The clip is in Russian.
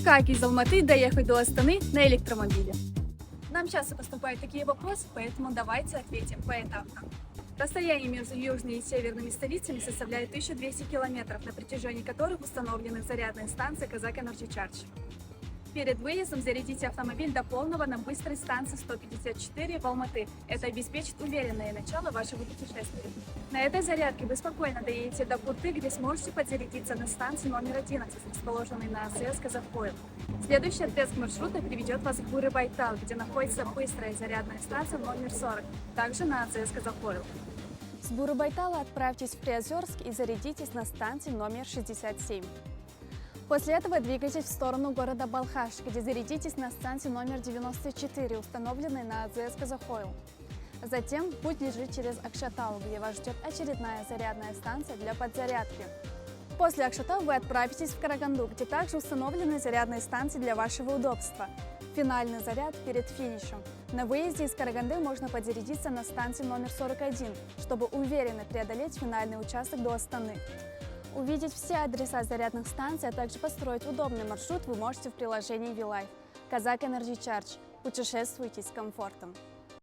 Как из Алматы доехать до Астаны на электромобиле? Нам часто поступают такие вопросы, поэтому давайте ответим поэтапно. Расстояние между южными и северными столицами составляет 1200 километров, на протяжении которых установлены зарядные станции Казак Energy Charge. Перед выездом зарядите автомобиль до полного на быстрой станции 154 в Алматы. Это обеспечит уверенное начало вашего путешествия. На этой зарядке вы спокойно доедете до Буты, где сможете подзарядиться на станции номер 11, расположенной на АЗС Казахойл. Следующий отрезок маршрута приведет вас к Буры-Байтал, где находится быстрая зарядная станция номер 40, также на АЗС Казахойл. С Буры-Байтала отправьтесь в Приозерск и зарядитесь на станции номер 67. После этого двигайтесь в сторону города Балхаш, где зарядитесь на станции номер 94, установленной на АЗС Казахойл. Затем путь лежит через Акшатау, где вас ждет очередная зарядная станция для подзарядки. После Акшатау вы отправитесь в Караганду, где также установлены зарядные станции для вашего удобства. Финальный заряд перед финишем. На выезде из Караганды можно подзарядиться на станции номер 41, чтобы уверенно преодолеть финальный участок до Астаны. Увидеть все адреса зарядных станций, а также построить удобный маршрут вы можете в приложении V-Life. Казак Energy Charge. Путешествуйте с комфортом.